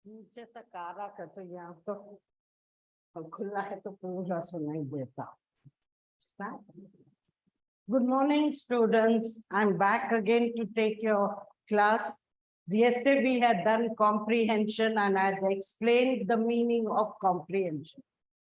नीचे से कारा का तो यहाँ तो खुला है तो पूरा सुनाई देता. Good morning, students. I'm back again to take your class. Yesterday we had done comprehension and I had explained the meaning of comprehension.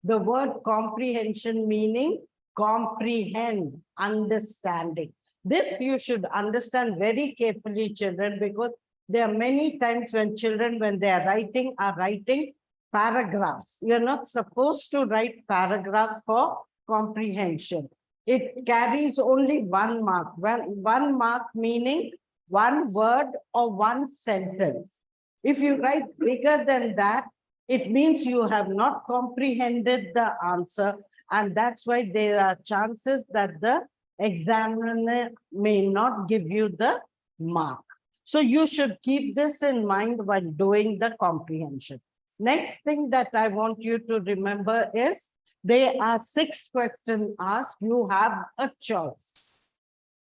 The word comprehension meaning comprehend, understanding. This you should understand very carefully, children, because there are many times when children, when they are writing paragraphs. You're not supposed to write paragraphs for comprehension. It carries only 1 mark. Well, 1 mark meaning 1 word or 1 sentence. If you write bigger than that, it means you have not comprehended the answer, and that's why there are chances that the examiner may not give you the mark. So you should keep this in mind while doing the comprehension. Next thing that I want you to remember is there are 6 questions asked. You have a choice.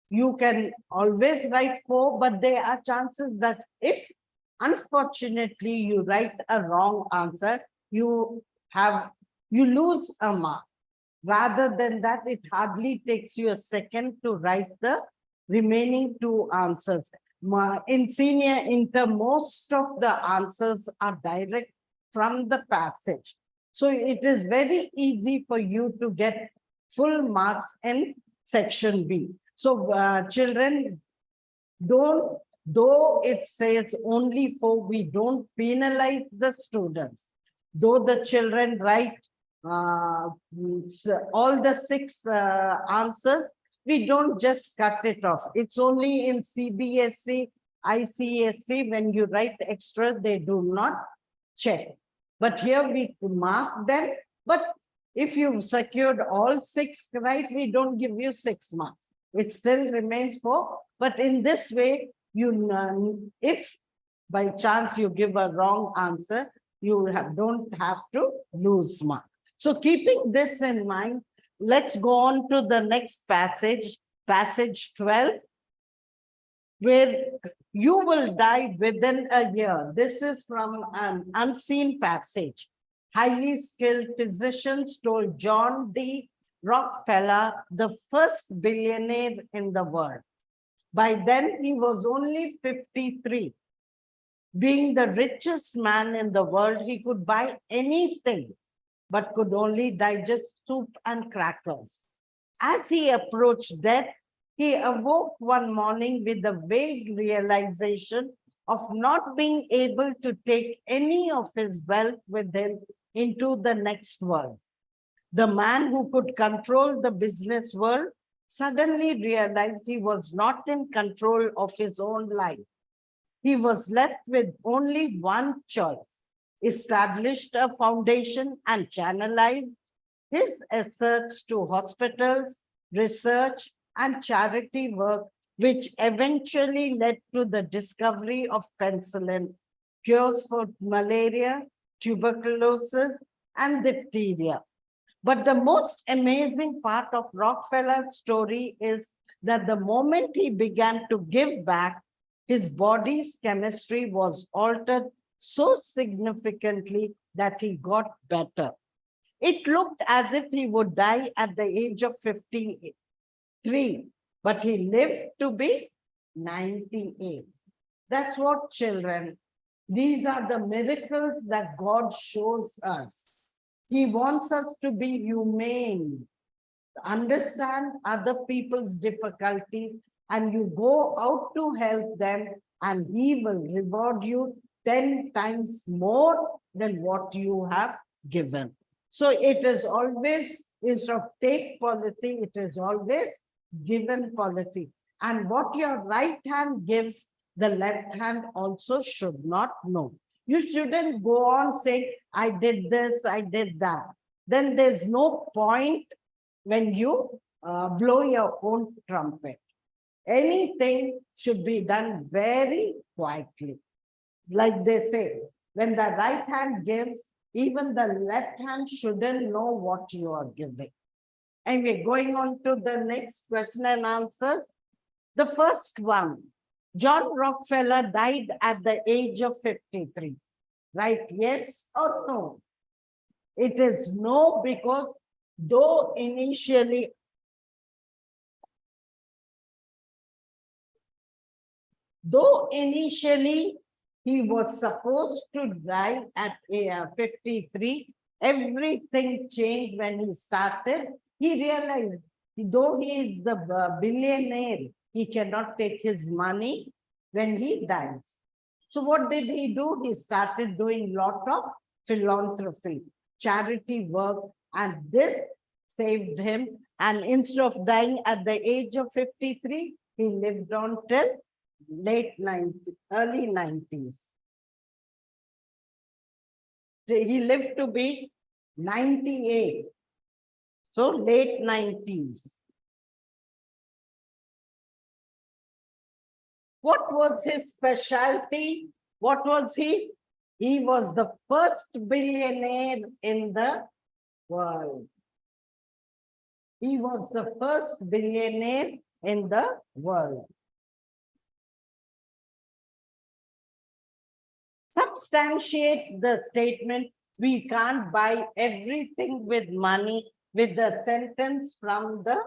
You can always write 4, but there are chances that if unfortunately you write a wrong answer, you lose a mark. Rather than that, it hardly takes you a second to write the remaining 2 answers. In senior inter, most of the answers are direct from the passage. So it is very easy for you to get full marks in section B. So children, though it says only 4, we don't penalize the students. Though the children write all the 6 answers, we don't just cut it off. It's only in CBSE, ICSE, when you write extra, they do not check. But here we mark them. But if you've secured all 6 right, we don't give you 6 marks. It still remains 4. But in this way, if by chance you give a wrong answer, you don't have to lose mark. So keeping this in mind, let's go on to the next passage, passage 12, where you will die within a year. This is from an unseen passage. Highly skilled physicians told John D. Rockefeller, the first billionaire in the world. By then, he was only 53. Being the richest man in the world, he could buy anything, but could only digest soup and crackers. As he approached death, he awoke one morning with a vague realization of not being able to take any of his wealth with him into the next world. The man who could control the business world suddenly realized he was not in control of his own life. He was left with only one choice: establish a foundation and channelize his efforts to hospitals, research, and charity work, which eventually led to the discovery of penicillin, cures for malaria, tuberculosis, and diphtheria. But the most amazing part of Rockefeller's story is that the moment he began to give back, his body's chemistry was altered so significantly that he got better. It looked as if he would die at the age of 53, but he lived to be 98. That's what, children, these are the miracles that God shows us. He wants us to be humane, understand other people's difficulty, and you go out to help them, and he will reward you 10 times more than what you have given. So it is always, instead of take policy, it is always given policy. And what your right hand gives, the left hand also should not know. You shouldn't go on saying, I did this, I did that. Then there's no point when you blow your own trumpet. Anything should be done very quietly. Like they say, when the right hand gives, even the left hand shouldn't know what you are giving. Anyway, going on to the next question and answers. The first one, John Rockefeller died at the age of 53. Write yes or no. It is no because though initially he was supposed to die at 53, everything changed when he started. He realized, though he is the billionaire, he cannot take his money when he dies. So what did he do? He started doing lot of philanthropy, charity work, and this saved him. And instead of dying at the age of 53, he lived on till early 90s. He lived to be 98. So late 90s. What was his specialty? What was he? He was the first billionaire in the world. He was the first billionaire in the world. Substantiate the statement, we can't buy everything with money, with the sentence from the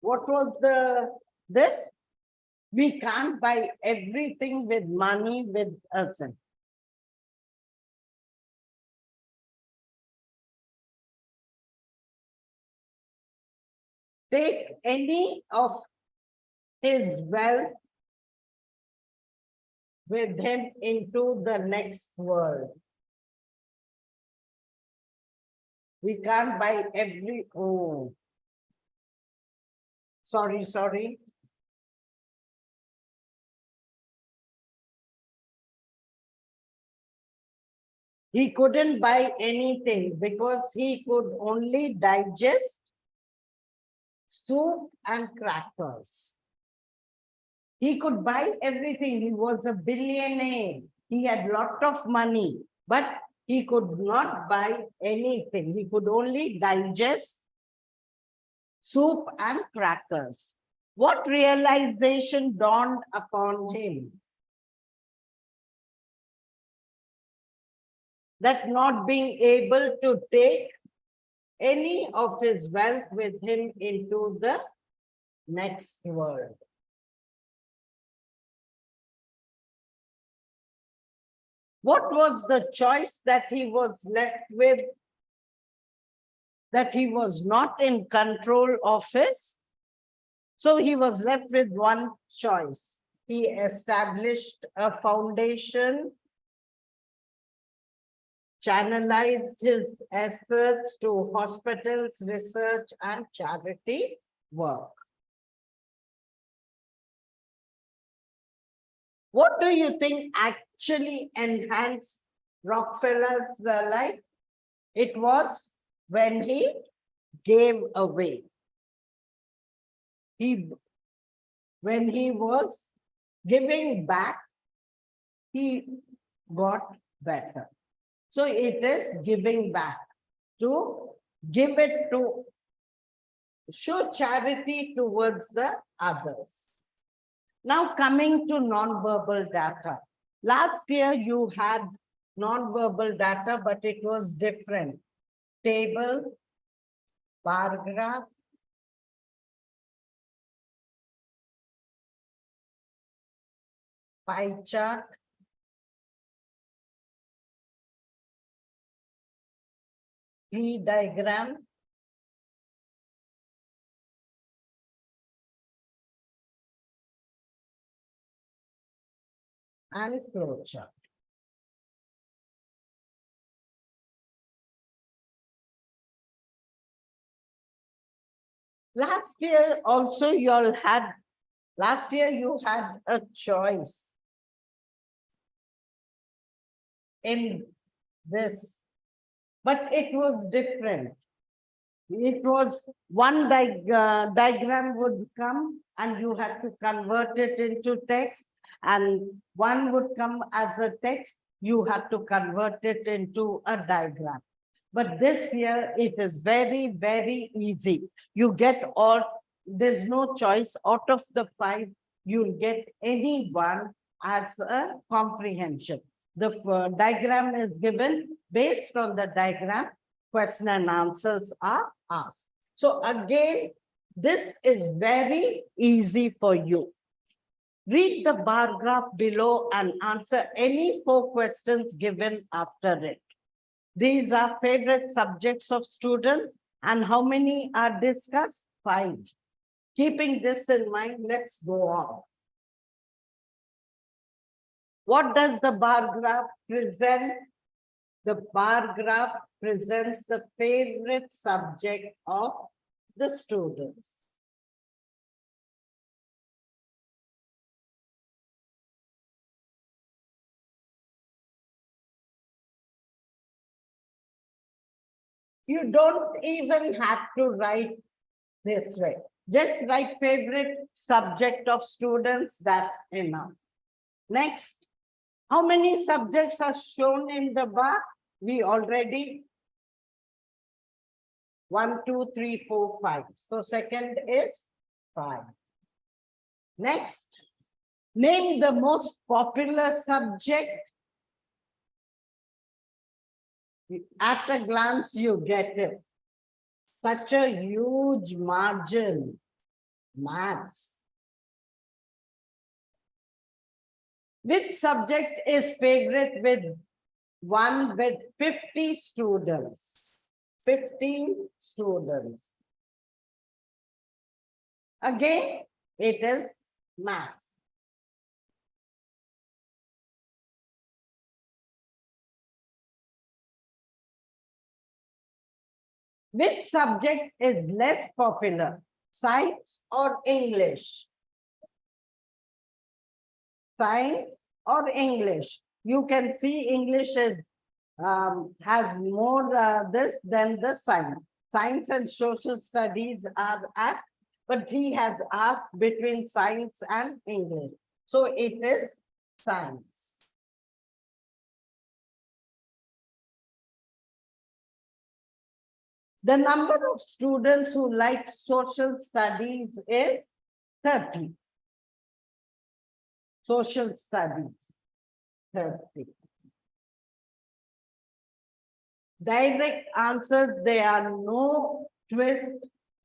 what was this? We can't buy everything with money with a sentence. Take any of his wealth with him into the next world. We can't buy sorry. He couldn't buy anything because he could only digest soup and crackers. He could buy everything. He was a billionaire. He had a lot of money, but he could not buy anything. He could only digest soup and crackers. What realization dawned upon him? That not being able to take any of his wealth with him into the next world. What was the choice that he was left with? That he was not in control of his. So he was left with one choice. He established a foundation, channelized his efforts to hospitals, research, and charity work. What do you think actually enhanced Rockefeller's life? It was when he gave away. When he was giving back, he got better. So it is giving back, to give it to show charity towards the others. Now coming to non-verbal data. Last year you had non-verbal data, but it was different. Table, bar graph, pie chart, tree diagram, and flow chart. Last year also you had a choice in this, but it was different. It was one diagram would come and you had to convert it into text, and one would come as a text, you have to convert it into a diagram. But this year it is very, very easy. You get all there's no choice. Out of the 5, you'll get any one as a comprehension. The diagram is given. Based on the diagram, question and answers are asked. So again, this is very easy for you. Read the bar graph below and answer any 4 questions given after it. These are favorite subjects of students, and how many are discussed? 5. Keeping this in mind, let's go on. What does the bar graph present? The bar graph presents the favorite subject of the students. You don't even have to write this way. Just write favorite subject of students, that's enough. Next, how many subjects are shown in the bar? We already 1, 2, 3, 4, 5. So second is 5. Next, name the most popular subject. At a glance, you get it. Such a huge margin. Maths. Which subject is favorite with 1 with 50 students? 15 students. Again, it is maths. Which subject is less popular? Science or English? Science or English? You can see English is, has more this than the science. Science and social studies are at, but he has asked between science and English. So it is science. The number of students who like social studies is 30. Social studies, 30. Direct answers, there are no twists,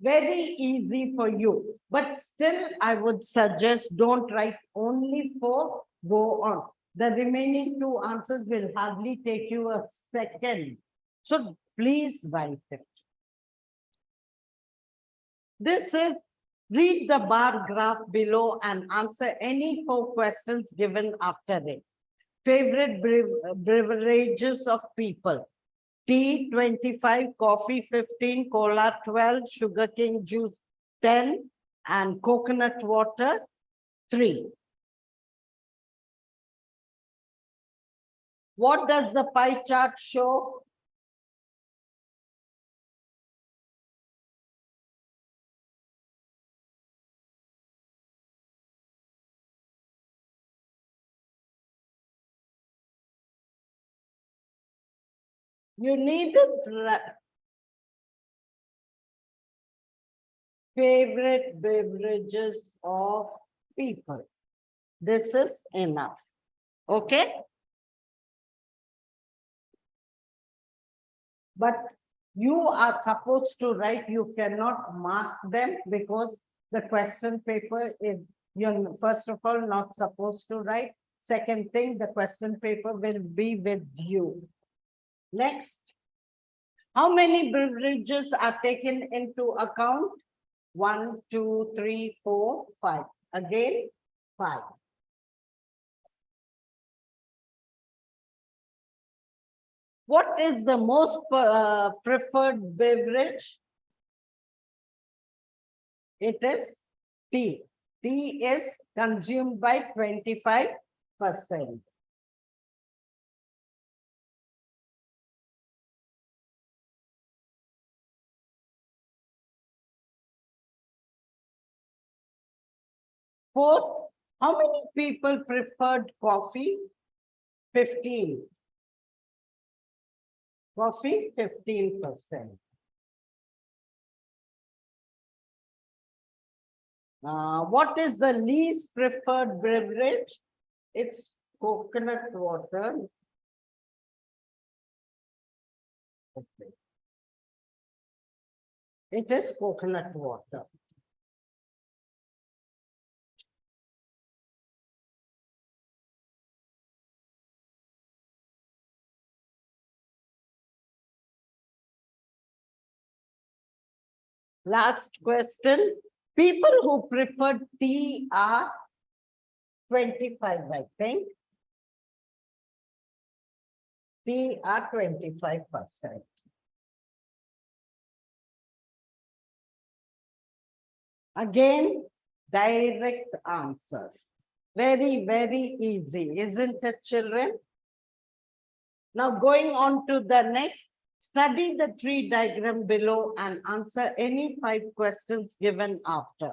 very easy for you. But still, I would suggest don't write only 4, go on. The remaining 2 answers will hardly take you a second. So please write it. This is, read the bar graph below and answer any 4 questions given after it. Favorite beverages of people. Tea 25, coffee 15, cola 12, sugarcane juice 10, and coconut water 3. What does the pie chart show? You need a favorite beverages of people. This is enough. Okay? But you are supposed to write, you cannot mark them because the question paper is, you're first of all not supposed to write. Second thing, the question paper will be with you. Next, how many beverages are taken into account? 1, 2, 3, 4, 5. Again, 5. What is the most preferred beverage? It is tea. Tea is consumed by 25%. Fourth, how many people preferred coffee? 15. Coffee, 15%. What is the least preferred beverage? It's coconut water. Okay. It is coconut water. Last question. People who prefer tea are 25, I think. Tea are 25%. Again, direct answers. Very, very easy, isn't it, children? Now going on to the next, study the tree diagram below and answer any 5 questions given after.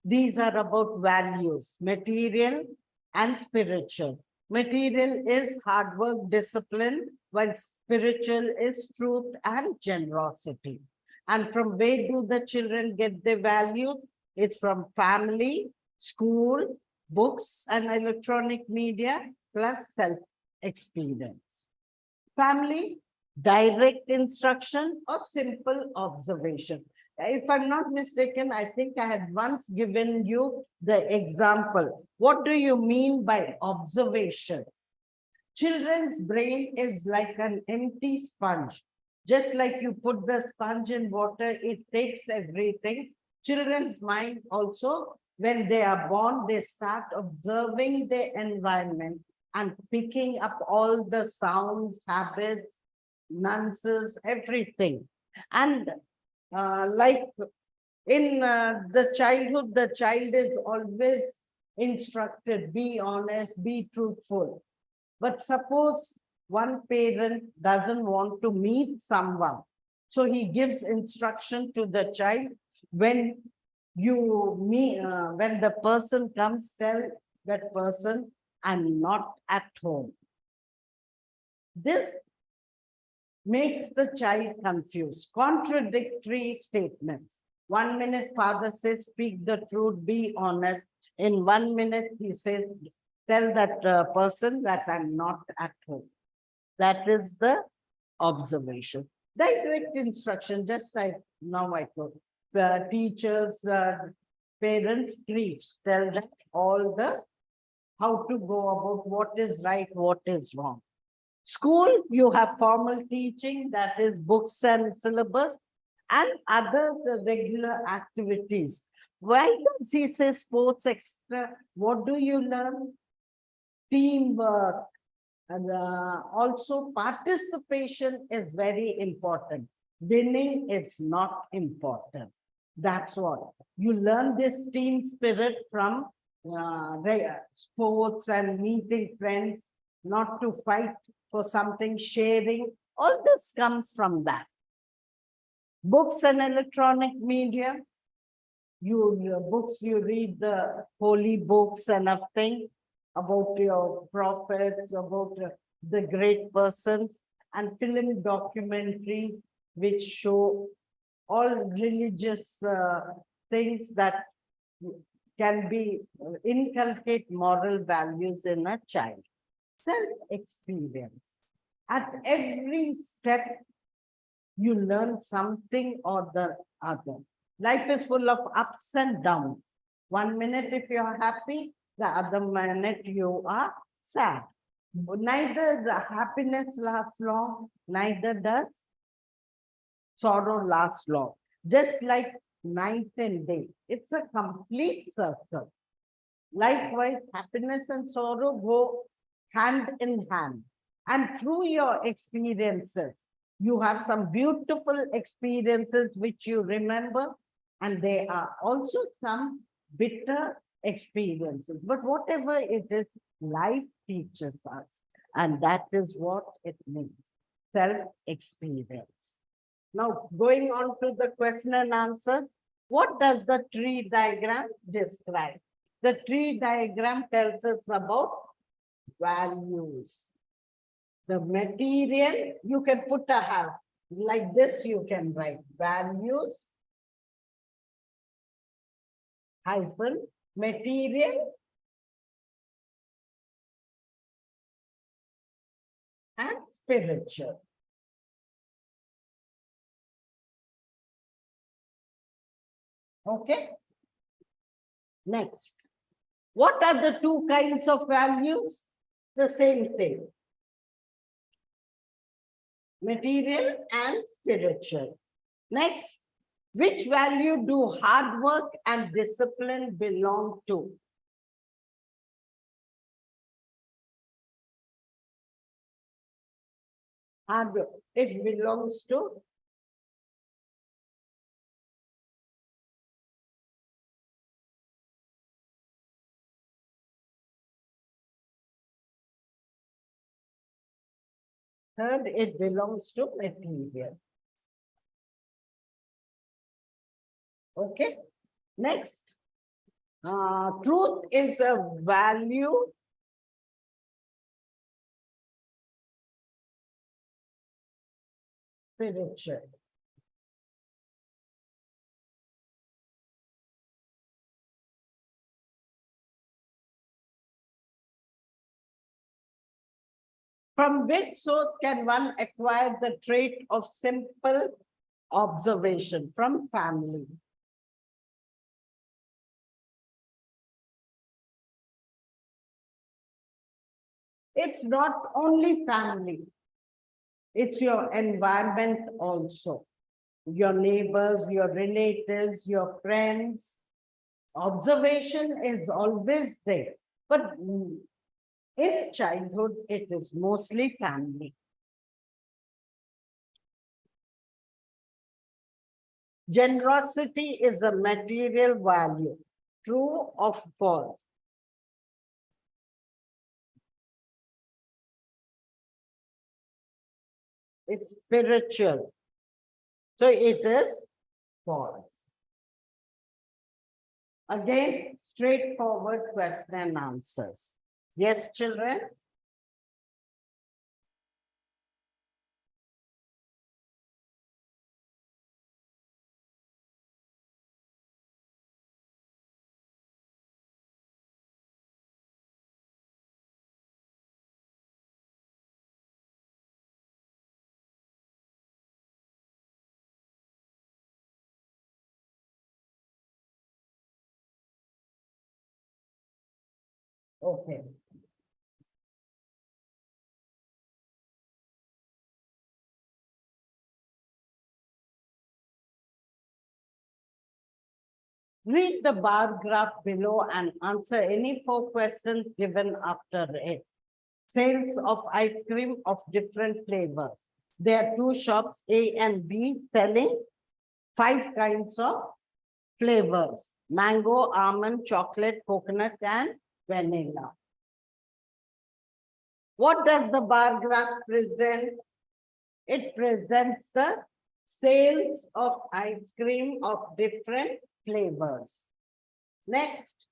These are about values, material and spiritual. Material is hard work, discipline, while spiritual is truth and generosity. And from where do the children get their values? It's from family, school, books and electronic media, plus self-experience. Family, direct instruction or simple observation. If I'm not mistaken, I think I had once given you the example. What do you mean by observation? Children's brain is like an empty sponge. Just like you put the sponge in water, it takes everything. Children's mind also, when they are born, they start observing the environment and picking up all the sounds, habits, nuances, everything. And like in the childhood, the child is always instructed, be honest, be truthful. But suppose one parent doesn't want to meet someone. So he gives instruction to the child, when you meet, when the person comes, tell that person, I'm not at home. This makes the child confused. Contradictory statements. 1 minute father says, speak the truth, be honest. In 1 minute he says, tell that person that I'm not at home. That is the observation. Direct instruction, just like now I told. Teachers, parents teach, tell them all the how to go about what is right, what is wrong. School, you have formal teaching, that is books and syllabus, and other regular activities. Why does he say sports extra? What do you learn? Teamwork. And also participation is very important. Winning is not important. That's what. You learn this team spirit from sports and meeting friends, not to fight for something, sharing. All this comes from that. Books and electronic media. Your books, you read the holy books and everything about your prophets, about the great persons, and film documentaries which show all religious things that can be inculcate moral values in a child. Self-experience. At every step, you learn something or the other. Life is full of ups and downs. 1 minute if you are happy, the other minute you are sad. Neither the happiness lasts long, neither does sorrow last long. Just like night and day. It's a complete circle. Likewise, happiness and sorrow go hand in hand. And through your experiences, you have some beautiful experiences which you remember, and there are also some bitter experiences. But whatever it is, life teaches us, and that is what it means, self-experience. Now, going on to the question and answers, what does the tree diagram describe? The tree diagram tells us about values. The material, you can put a half. Like this, you can write values. hyphen material and spiritual. Okay. Next. What are the two kinds of values? The same thing. Material and spiritual. Next. Which value do hard work and discipline belong to? Hard work. It belongs to third, it belongs to material. Okay. Next. Truth is a value spiritual. From which source can one acquire the trait of simple observation? From family. It's not only family, it's your environment also. Your neighbors, your relatives, your friends. Observation is always there. But in childhood, it is mostly family. Generosity is a material value. True or false? It's spiritual. So it is false. Again, straightforward question and answers. Yes, children? Okay. Read the bar graph below and answer any 4 questions given after it. Sales of ice cream of different flavors. There are 2 shops, A and B, selling 5 kinds of flavors: mango, almond, chocolate, coconut, and vanilla. What does the bar graph present? It presents the sales of ice cream of different flavors. Next.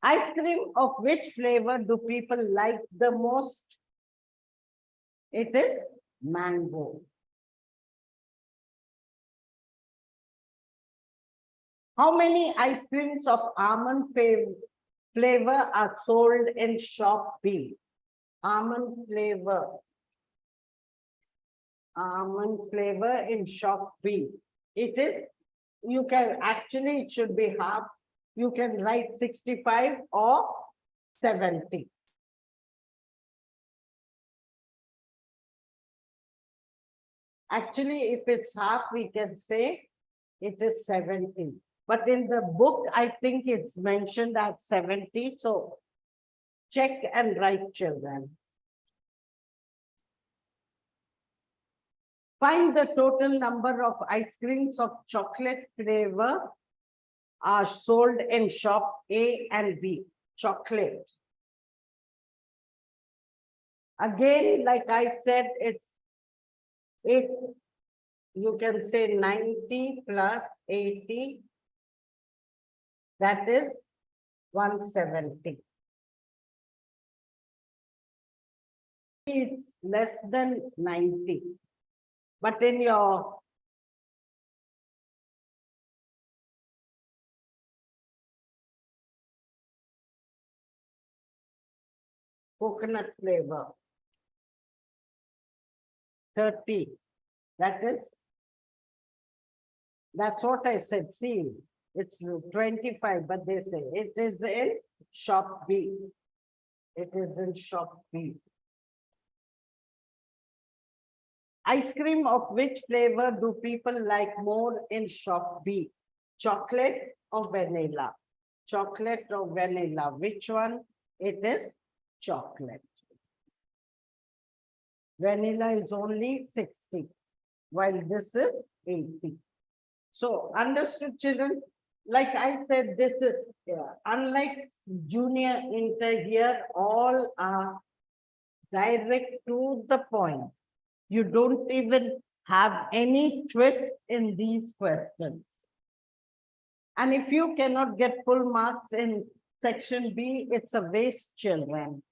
Ice cream of which flavor do people like the most? It is mango. How many ice creams of almond flavor are sold in shop B? Almond flavor. Almond flavor in shop B. It is, you can actually, it should be half. You can write 65 or 70. Actually, if it's half, we can say it is 70. But in the book, I think it's mentioned as 70. So check and write, children. Find the total number of ice creams of chocolate flavor are sold in shop A and B. Chocolate. Again, like I said, you can say 90 plus 80. That is 170. It's less than 90. But in your coconut flavor. 30. That's what I said. See, it's 25, but they say it is in shop B. It is in shop B. Ice cream of which flavor do people like more in shop B? Chocolate or vanilla? Chocolate or vanilla? Which one? It is chocolate. Vanilla is only 60, while this is 80. So, understood, children? Like I said, this is unlike junior inter here, all are direct to the point. You don't even have any twist in these questions. And if you cannot get full marks in section B, it's a waste, children.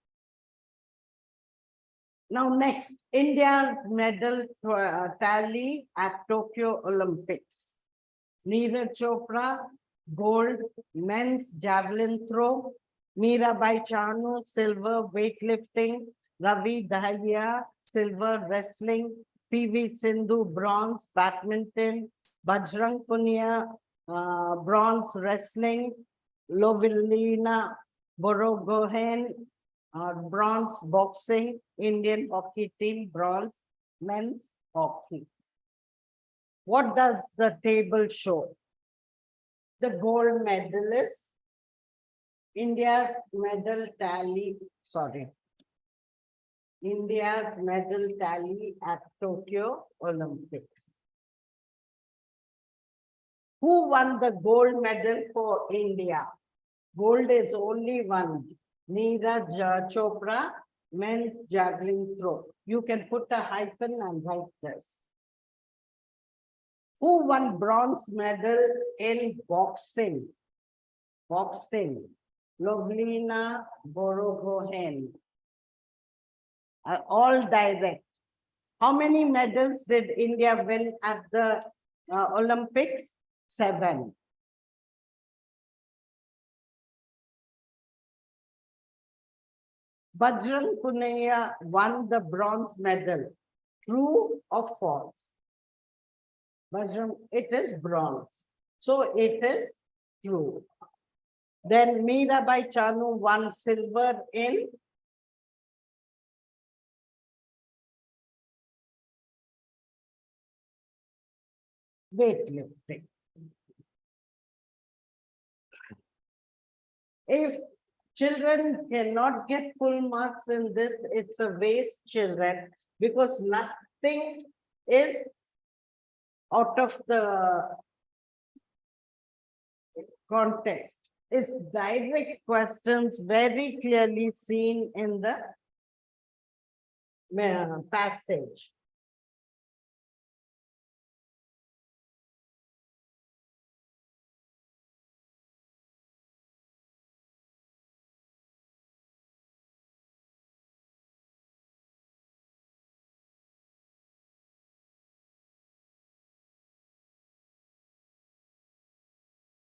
Now next, India's medal tally at Tokyo Olympics. Neeraj Chopra, gold, men's javelin throw. Mirabai Chanu, silver, weightlifting. Ravi Dahiya, silver, wrestling. PV Sindhu, bronze, badminton. Bajrang Punia, bronze, wrestling. Lovelina Borogohen, bronze, boxing. Indian hockey team, bronze, men's hockey. What does the table show? The gold medalists, India's medal tally, India's medal tally at Tokyo Olympics. Who won the gold medal for India? Gold is only one. Neeraj Chopra, men's javelin throw. You can put a hyphen and write this. Who won bronze medal in boxing? Boxing. Lovelina Borogohen. All direct. How many medals did India win at the Olympics? 7. Bajrang Punia won the bronze medal. True or false? Bajrang, it is bronze. So it is true. Then Mirabai Chanu won silver in weightlifting. If children cannot get full marks in this, it's a waste, children, because nothing is out of the context. It's direct questions very clearly seen in the passage.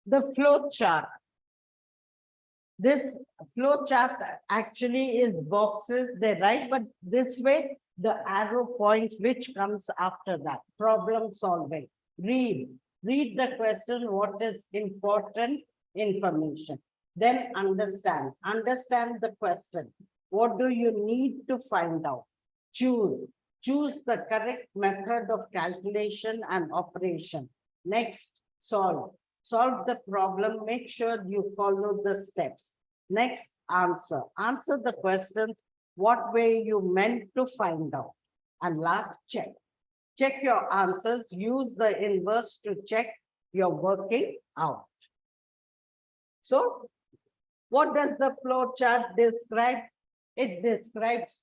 The flow chart. This flow chart actually is boxes, they write, but this way the arrow points which comes after that. Problem solving. Read the question, what is important information. Then understand the question. What do you need to find out? Choose the correct method of calculation and operation. Next, solve the problem, make sure you follow the steps. Next, answer the question, what way you meant to find out. And last, check your answers, use the inverse to check your working out. So, what does the flow chart describe? It describes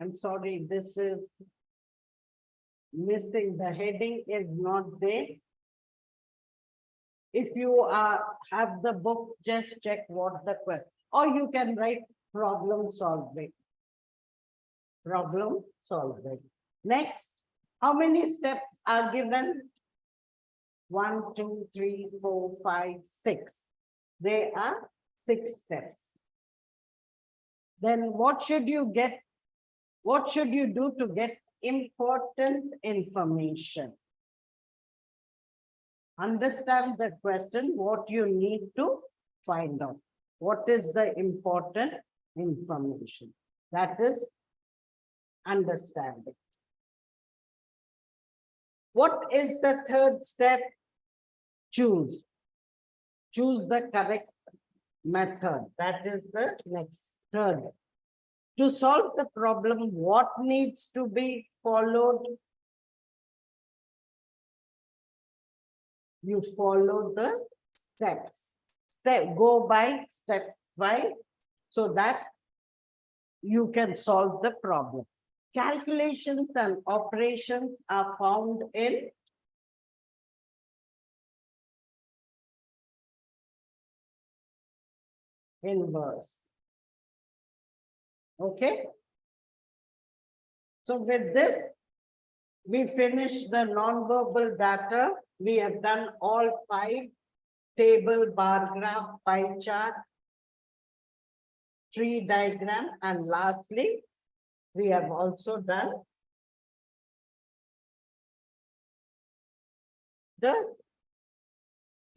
I'm sorry, this is missing, the heading is not there. If you have the book, just check what the question, or you can write problem solving. Problem solving. Next, how many steps are given? 1, 2, 3, 4, 5, 6. There are 6 steps. Then what should you get? What should you do to get important information? Understand the question, what you need to find out. What is the important information? That is understanding. What is the third step? Choose. Choose the correct method. That is the next third. To solve the problem, what needs to be followed? You follow the steps. Go by steps by, so that you can solve the problem. Calculations and operations are found in inverse. Okay. So with this, we finish the non-verbal data. We have done all 5: table, bar graph, pie chart, tree diagram, and lastly, we have also done the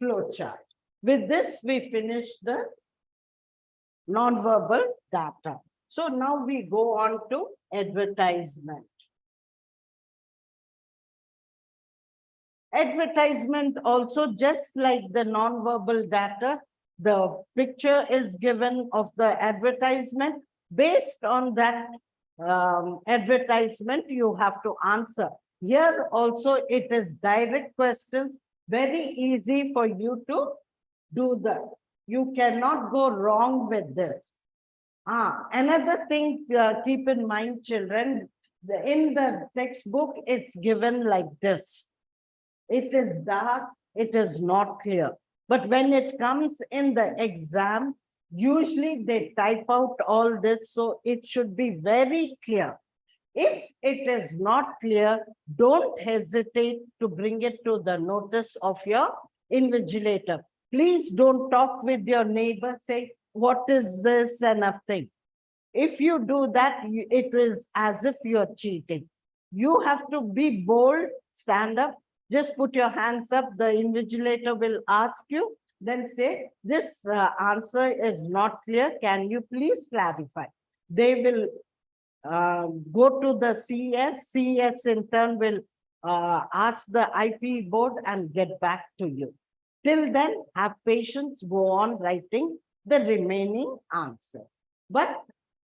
flow chart. With this, we finish the non-verbal data. So now we go on to advertisement. Advertisement also, just like the non-verbal data, the picture is given of the advertisement. Based on that advertisement, you have to answer. Here also it is direct questions, very easy for you to do that. You cannot go wrong with this. Another thing, keep in mind, children, in the textbook, it's given like this. It is dark, it is not clear. But when it comes in the exam, usually they type out all this, so it should be very clear. If it is not clear, don't hesitate to bring it to the notice of your invigilator. Please don't talk with your neighbor, say, what is this and nothing. If you do that, it is as if you're cheating. You have to be bold, stand up, just put your hands up, the invigilator will ask you, then say, this answer is not clear, can you please clarify? They will go to the CS in turn will ask the IP board and get back to you. Till then, have patience, go on writing the remaining answers. But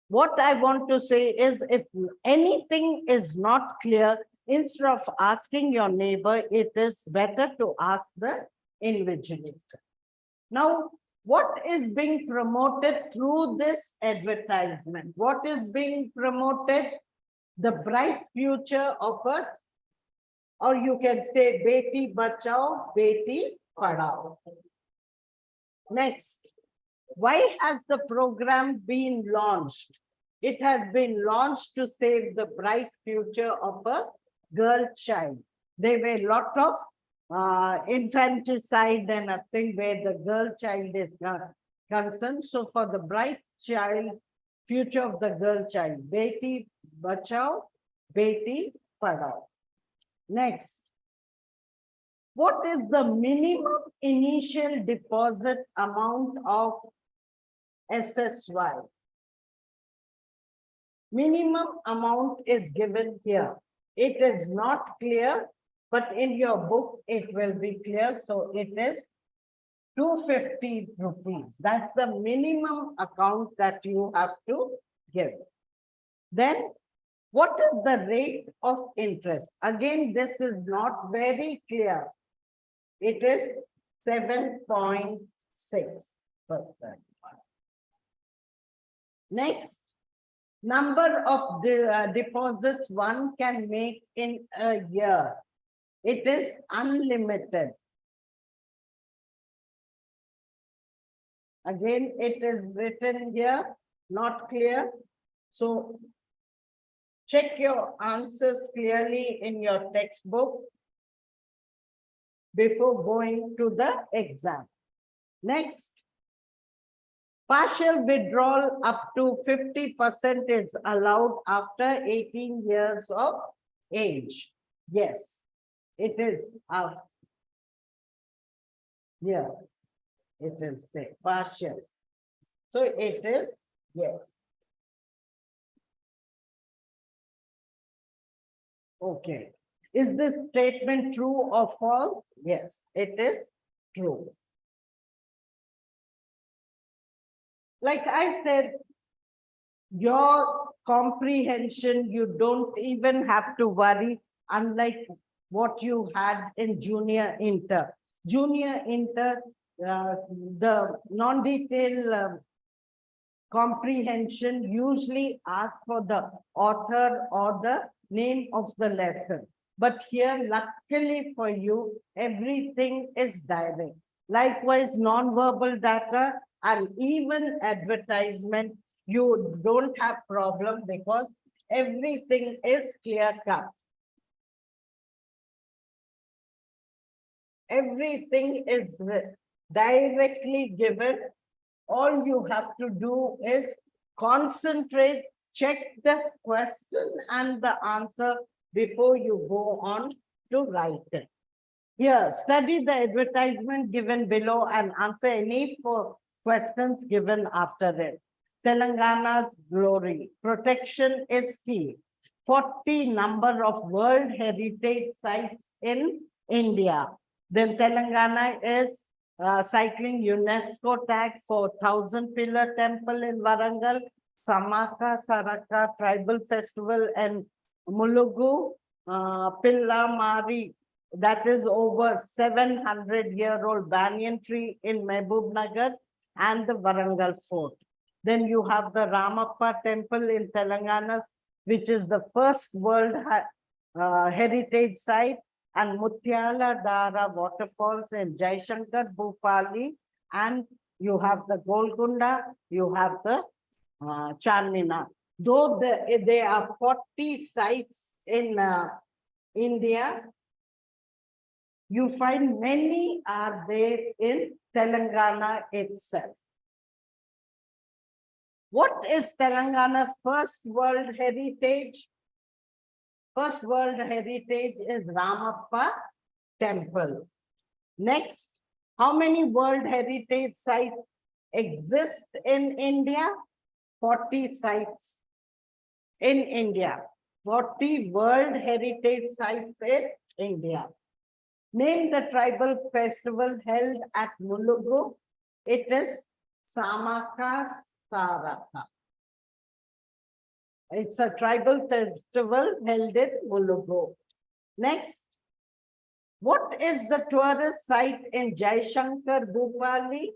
what I want to say is, if anything is not clear, instead of asking your neighbor, it is better to ask the invigilator. Now, what is being promoted through this advertisement? What is being promoted? The bright future of a, or you can say, Beti Bachao, Beti Padhao. Next, why has the program been launched? It has been launched to save the bright future of a girl child. There were a lot of infanticide and a thing where the girl child is concerned. So for the bright child, future of the girl child, Beti Bachao, Beti Padhao. Next, what is the minimum initial deposit amount of SSY? Minimum amount is given here. It is not clear, but in your book, it will be clear. So it is 250 rupees. That's the minimum account that you have to give. Then, what is the rate of interest? Again, this is not very clear. It is 7.6%. Next, number of deposits one can make in a year. It is unlimited. Again, it is written here, not clear. So check your answers clearly in your textbook before going to the exam. Next, Partial withdrawal up to 50% is allowed after 18 years of age. Yes, it is. Yeah, it is there, partial. So it is, yes. Okay. Is this statement true or false? Yes, it is true. Like I said, your comprehension, you don't even have to worry, unlike what you had in junior inter. Junior inter, the non-detailed comprehension usually asks for the author or the name of the lesson. But here, luckily for you, everything is direct. Likewise, non-verbal data and even advertisement, you don't have problem because everything is clear-cut. Everything is directly given. All you have to do is concentrate, check the question and the answer before you go on to write it. Here, study the advertisement given below and answer any 4 questions given after it. Telangana's glory. Protection is key. 40 number of World Heritage Sites in India. Then Telangana is cycling UNESCO tag for 1,000-pillar temple in Warangal, Samaka Saraka tribal festival and Mulugu Pillamari, that is over 700-year-old banyan tree in Mehboob Nagar and the Warangal fort. Then you have the Ramappa temple in Telangana, which is the first World Heritage Site, and Mutyala Dara waterfalls in Jaishankar, Bhupali, and you have the Golconda, you have the Charminar. Though there are 40 sites in India, you find many are there in Telangana itself. What is Telangana's first World Heritage? First World Heritage is Ramappa Temple. Next, how many World Heritage Sites exist in India? 40 sites in India. 40 World Heritage Sites in India. Name the tribal festival held at Mulugu. It is Samaka Saraka. It's a tribal festival held in Mulugu. Next, what is the tourist site in Jaishankar, Bhupali?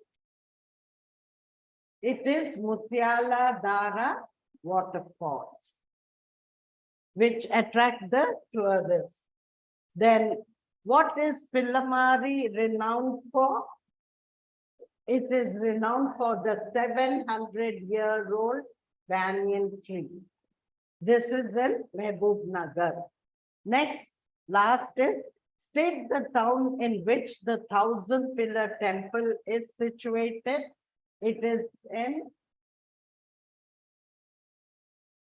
It is Mutyala Dara waterfalls, which attract the tourists. Then, what is Pillamari renowned for? It is renowned for the 700-year-old banyan tree. This is in Mehboob Nagar. Next, last is, state the town in which the 1,000-pillar temple is situated. It is in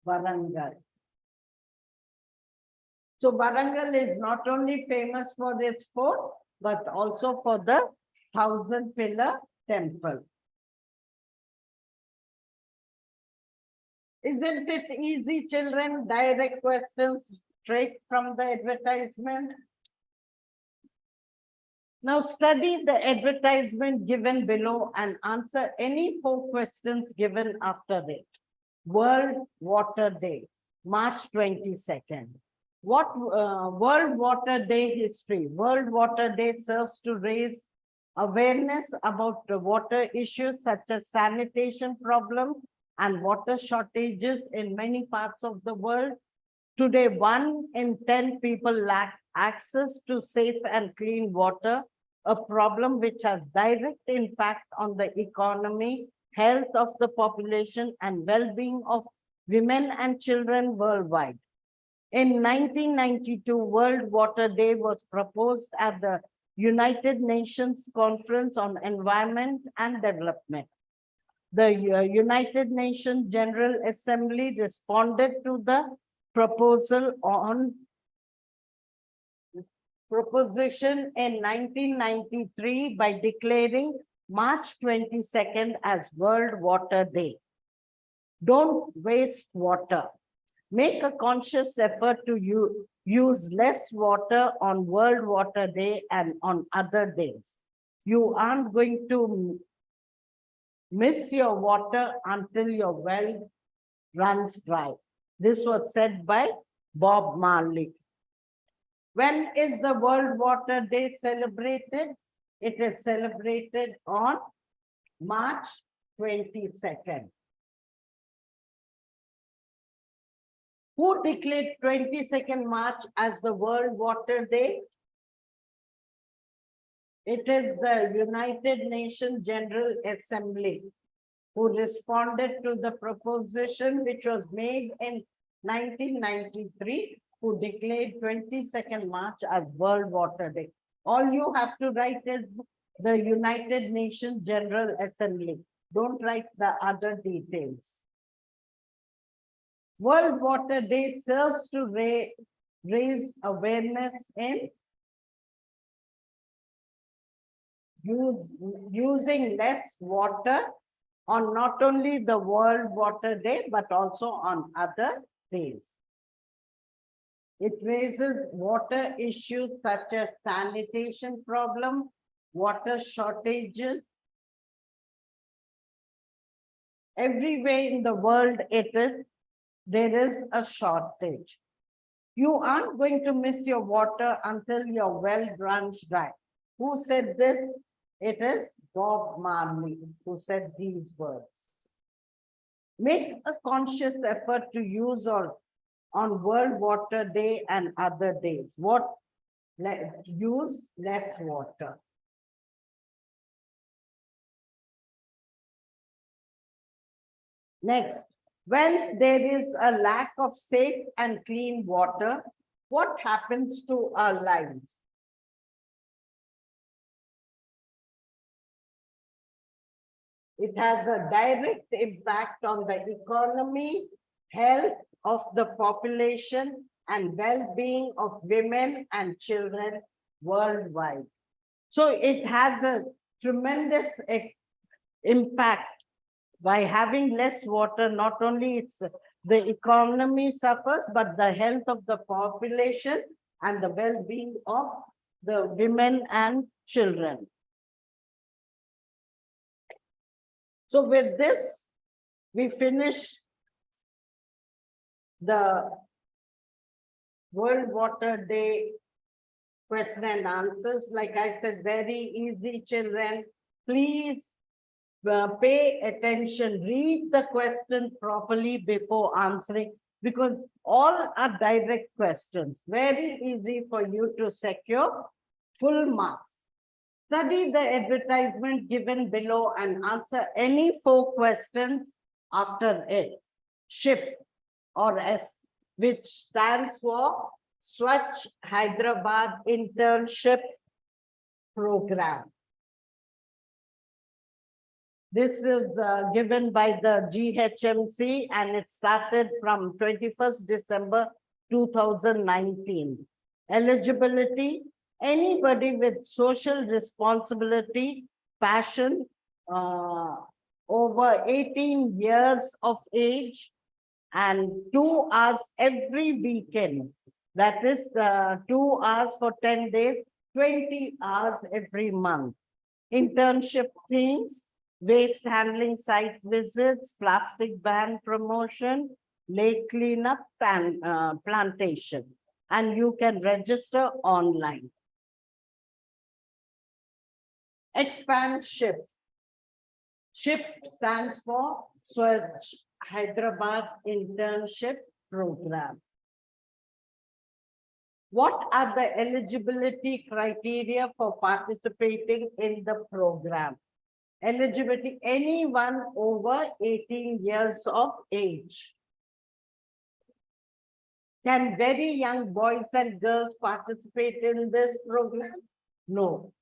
Warangal. So Warangal is not only famous for its fort, but also for the 1,000-pillar temple. Isn't it easy, children? Direct questions straight from the advertisement. Now study the advertisement given below and answer any 4 questions given after it. World Water Day, March 22nd. What World Water Day history? World Water Day serves to raise awareness about the water issues such as sanitation problems and water shortages in many parts of the world. Today, 1 in 10 people lack access to safe and clean water, a problem which has direct impact on the economy, health of the population, and well-being of women and children worldwide. In 1992, World Water Day was proposed at the United Nations Conference on Environment and Development. The United Nations General Assembly responded to the proposition in 1993 by declaring March 22nd as World Water Day. Don't waste water. Make a conscious effort to use less water on World Water Day and on other days. You aren't going to miss your water until your well runs dry. This was said by Bob Marley. When is the World Water Day celebrated? It is celebrated on March 22nd. Who declared 22nd March as the World Water Day? It is the United Nations General Assembly who responded to the proposition which was made in 1993, who declared 22nd March as World Water Day. All you have to write is the United Nations General Assembly. Don't write the other details. World Water Day serves to raise awareness in using less water on not only the World Water Day, but also on other days. It raises water issues such as sanitation problem, water shortages. Everywhere in the world there is a shortage. You aren't going to miss your water until your well runs dry. Who said this? It is Bob Marley who said these words. Make a conscious effort to use on World Water Day and other days. Use less water. Next, when there is a lack of safe and clean water, what happens to our lives? It has a direct impact on the economy, health of the population, and well-being of women and children worldwide. So it has a tremendous impact. By having less water, not only the economy suffers, but the health of the population and the well-being of the women and children. So with this, we finish the World Water Day question and answers. Like I said, very easy, children. Please pay attention, read the question properly before answering, because all are direct questions. Very easy for you to secure full marks. Study the advertisement given below and answer any 4 questions after it. SHIP, or S, which stands for Swachh Hyderabad Internship Program. This is given by the GHMC and it started from 21st December 2019. Eligibility, anybody with social responsibility, passion, over 18 years of age, and 2 hours every weekend. That is 2 hours for 10 days, 20 hours every month. Internship themes: waste handling site visits, plastic ban promotion, lake cleanup, and plantation. And you can register online. Expand SHIP. SHIP stands for Swachh Hyderabad Internship Program. What are the eligibility criteria for participating in the program? Eligibility, anyone over 18 years of age. Can very young boys and girls participate in this program? No.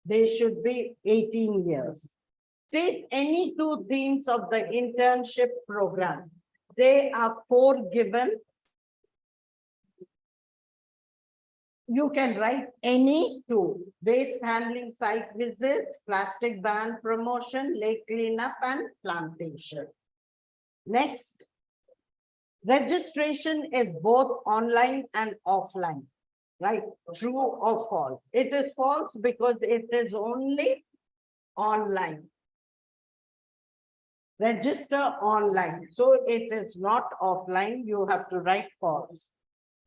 They should be 18 years. State any two themes of the internship program. There are 4 given. You can write any two: waste handling site visits, plastic ban promotion, lake cleanup, and plantation. Next, registration is both online and offline, right? True or false? It is false because it is only online. Register online, so it is not offline. You have to write false.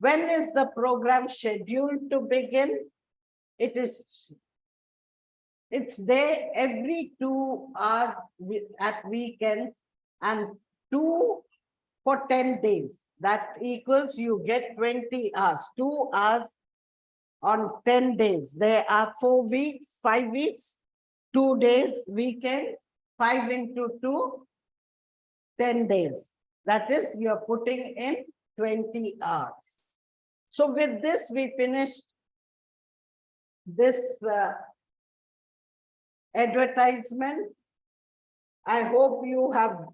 When is the program scheduled to begin? It's there every 2 hours at weekends and 2 for 10 days. That equals you get 20 hours, 2 hours on 10 days. There are 4 weeks, 5 weeks, 2 days weekend, 5 into 2, 10 days. That is, you're putting in 20 hours. So with this, we finished this advertisement. I hope you have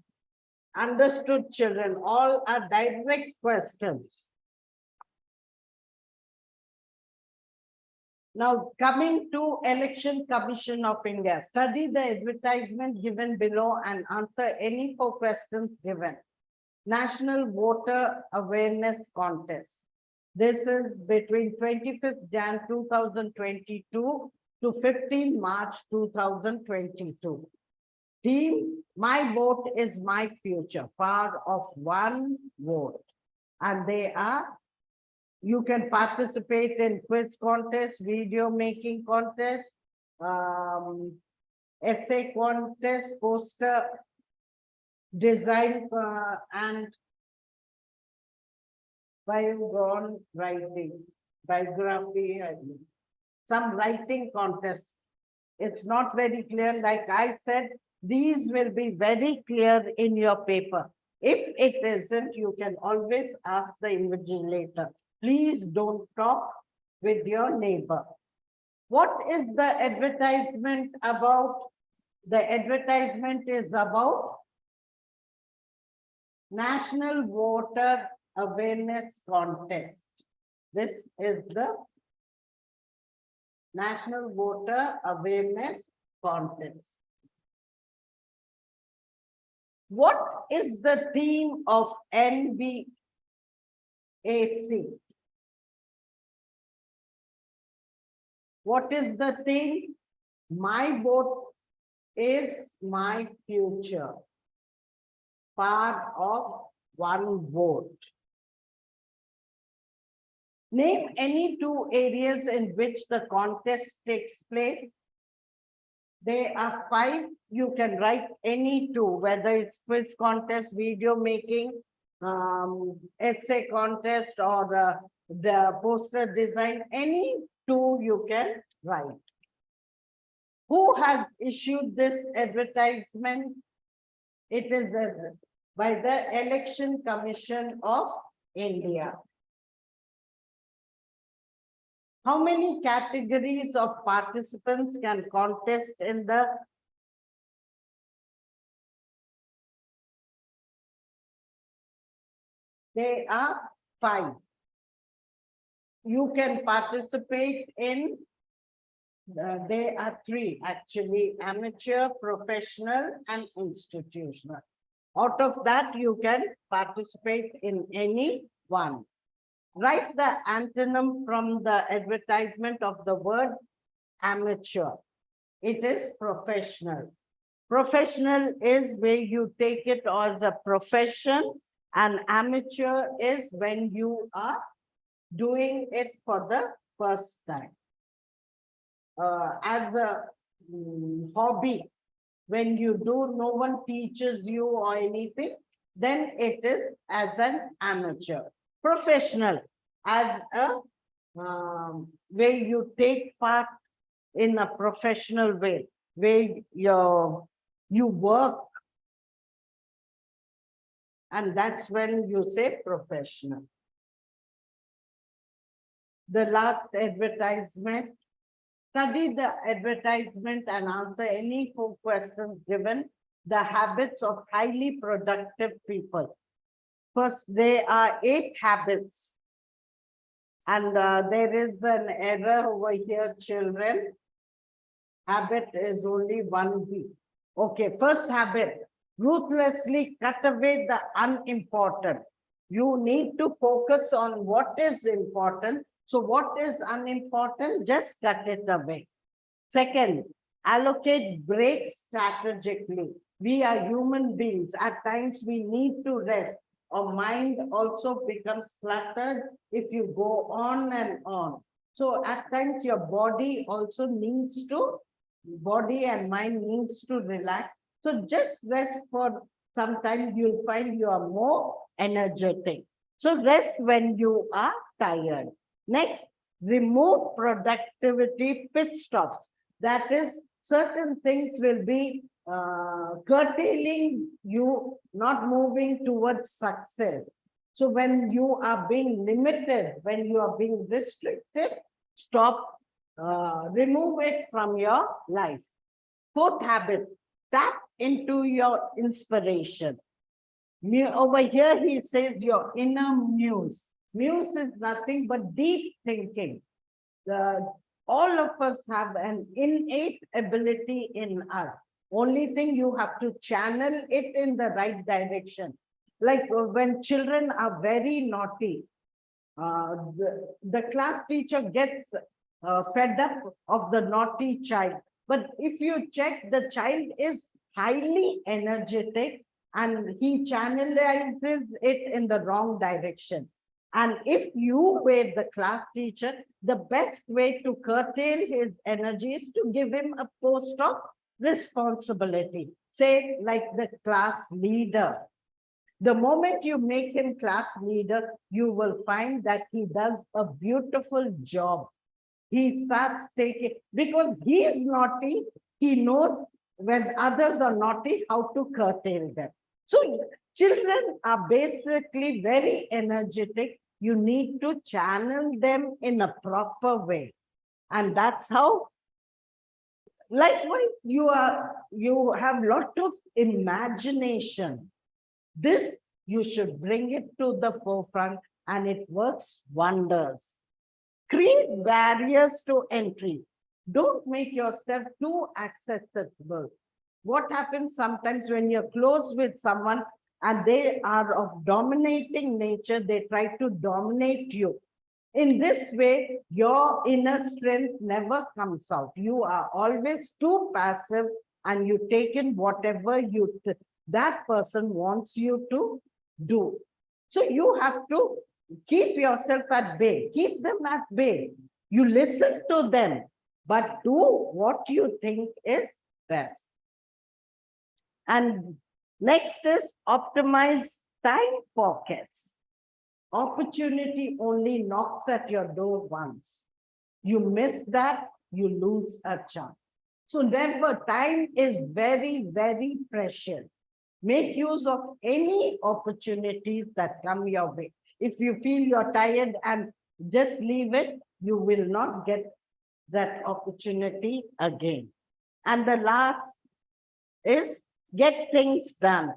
understood, children. All are direct questions. Now, coming to Election Commission of India, study the advertisement given below and answer any 4 questions given. National Voter Awareness Contest. This is between 25th Jan 2022 to 15 March 2022. Team, my vote is my future, power of 1 vote. And they are, you can participate in quiz contest, video making contest, essay contest, poster design, and biography, some writing contest. It's not very clear. Like I said, these will be very clear in your paper. If it isn't, you can always ask the invigilator. Please don't talk with your neighbor. What is the advertisement about? The advertisement is about National Voter Awareness Contest. This is the National Voter Awareness Contest. What is the theme of NBAC? What is the theme? My vote is my future. Part of 1 vote. Name any 2 areas in which the contest takes place. There are 5. You can write any 2, whether it's quiz contest, video making, essay contest, or the poster design. Any 2 you can write. Who has issued this advertisement? It is by the Election Commission of India. How many categories of participants can contest in the There are 5. You can participate in, there are 3 actually: amateur, professional, and institutional. Out of that, you can participate in any one. Write the antonym from the advertisement of the word amateur. It is professional. Professional is where you take it as a profession, and amateur is when you are doing it for the first time. As a hobby, when you do, no one teaches you or anything, then it is as an amateur. Professional, as a where you take part in a professional way, where you work, and that's when you say professional. The last advertisement, Study the advertisement and answer any 4 questions given. The habits of highly productive people. First, there are 8 habits. And there is an error over here, children. Habit is only 1B. Okay, first habit, ruthlessly cut away the unimportant. You need to focus on what is important. So what is unimportant? Just cut it away. Second, allocate breaks strategically. We are human beings. At times we need to rest. Our mind also becomes cluttered if you go on and on. So at times your body also needs to, body and mind needs to relax. So just rest for some time, you'll find you are more energetic. So rest when you are tired. Next, remove productivity pit stops. That is, certain things will be curtailing you, not moving towards success. So when you are being limited, when you are being restricted, stop, remove it from your life. Fourth habit, tap into your inspiration. Over here, he says your inner muse. Muse is nothing but deep thinking. All of us have an innate ability in us. Only thing, you have to channel it in the right direction. Like when children are very naughty, the class teacher gets fed up of the naughty child. But if you check, the child is highly energetic and he channelizes it in the wrong direction. And if you were the class teacher, the best way to curtail his energy is to give him a post of responsibility. Say like the class leader. The moment you make him class leader, you will find that he does a beautiful job. He starts taking, because he is naughty, he knows when others are naughty, how to curtail them. So children are basically very energetic. You need to channel them in a proper way. And that's how, likewise, you have lot of imagination. This, you should bring it to the forefront and it works wonders. Create barriers to entry. Don't make yourself too accessible. What happens sometimes when you're close with someone and they are of dominating nature, they try to dominate you. In this way, your inner strength never comes out. You are always too passive and you take in whatever that person wants you to do. So you have to keep yourself at bay. Keep them at bay. You listen to them, but do what you think is best. And next is optimize time pockets. Opportunity only knocks at your door once. You miss that, you lose a chance. So never, time is very, very precious. Make use of any opportunities that come your way. If you feel you're tired and just leave it, you will not get that opportunity again. And the last is get things done.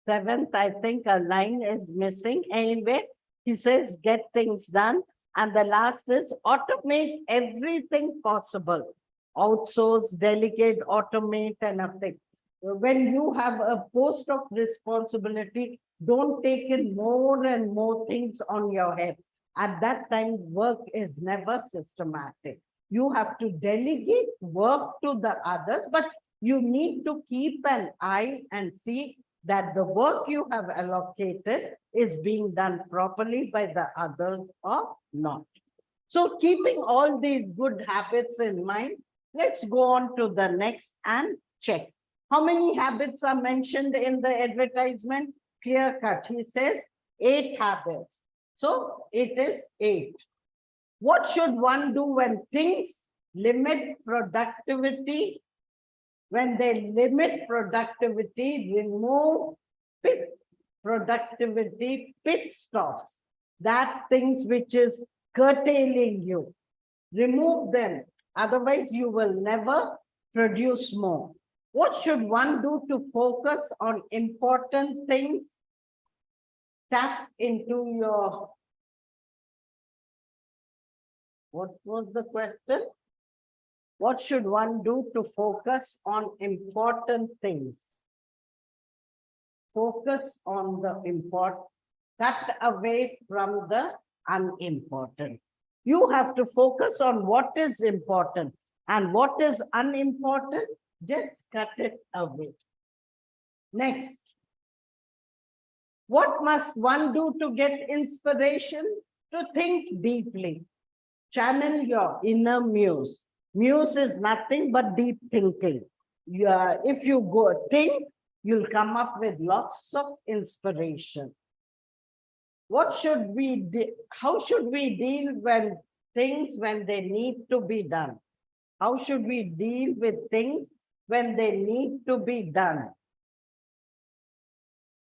Seventh, I think a line is missing. Anyway, he says get things done. And the last is automate everything possible. Outsource, delegate, automate, and everything. When you have a post of responsibility, don't take in more and more things on your head. At that time, work is never systematic. You have to delegate work to the others, but you need to keep an eye and see that the work you have allocated is being done properly by the others or not. So keeping all these good habits in mind, let's go on to the next and check. How many habits are mentioned in the advertisement? Clear cut. He says 8 habits. So it is 8. What should one do when things limit productivity? When they limit productivity, remove productivity pit stops. that things which is curtailing you. Remove them. Otherwise, you will never produce more. What should one do to focus on important things? Tap into your, what was the question? What should one do to focus on important things? Focus on the important, cut away from the unimportant. You have to focus on what is important, and what is unimportant, just cut it away. Next. What must one do to get inspiration? To think deeply. Channel your inner muse. Muse is nothing but deep thinking. If you go think, you'll come up with lots of inspiration. What should we do? How should we deal when things when they need to be done? How should we deal with things when they need to be done?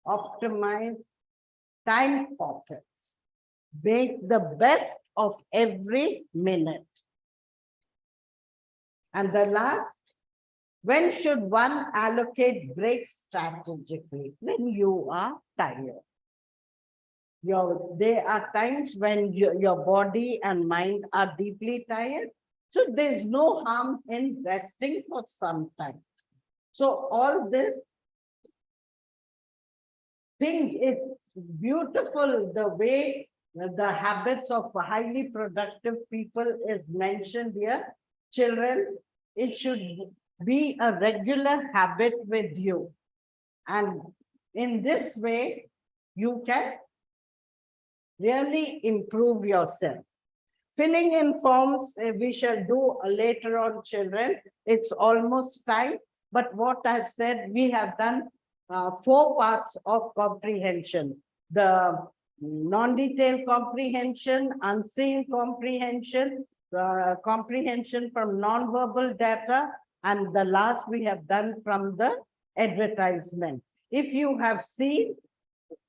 Optimize time pockets. Make the best of every minute. And the last, when should one allocate breaks strategically? When you are tired. There are times when your body and mind are deeply tired. So there's no harm in resting for some time. So all this thing, it's beautiful the way the habits of highly productive people is mentioned here. Children, it should be a regular habit with you. And in this way, you can really improve yourself. Filling in forms, we shall do later on, children. It's almost time. But what I've said, we have done 4 parts of comprehension. The non-detailed comprehension, unseen comprehension, comprehension from non-verbal data, and the last we have done from the advertisement. If you have seen,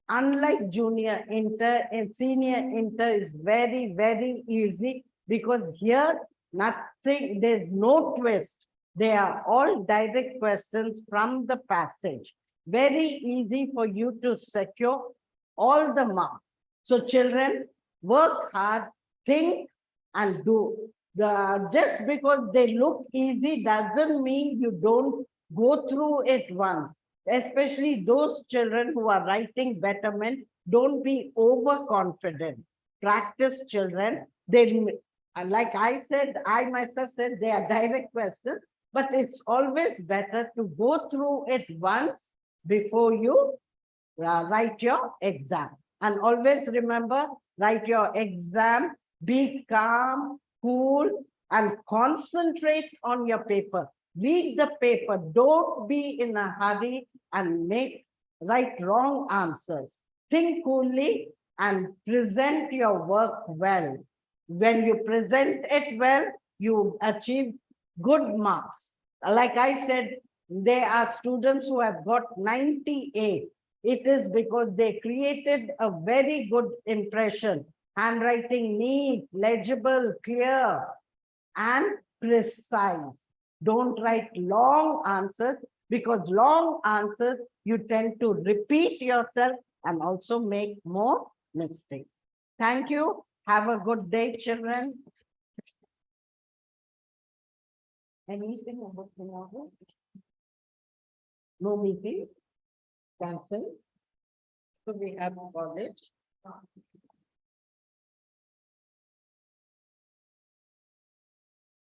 unlike junior inter and senior inter is very, very easy, because here nothing, there's no twist. They are all direct questions from the passage. Very easy for you to secure all the marks. So children, work hard, think and do. Just because they look easy doesn't mean you don't go through it once. Especially those children who are writing betterment, don't be overconfident. Practice, children. They, like I said, I myself said they are direct questions, but it's always better to go through it once before you write your exam. And always remember, write your exam, be calm, cool, and concentrate on your paper. Read the paper. Don't be in a hurry and write wrong answers. Think coolly and present your work well. When you present it well, you achieve good marks. Like I said, there are students who have got 98. It is because they created a very good impression. Handwriting neat, legible, clear, and precise. Don't write long answers, because long answers, you tend to repeat yourself and also make more mistakes. Thank you. Have a good day, children. Anything about tomorrow? No meeting? Cancel. So we have college.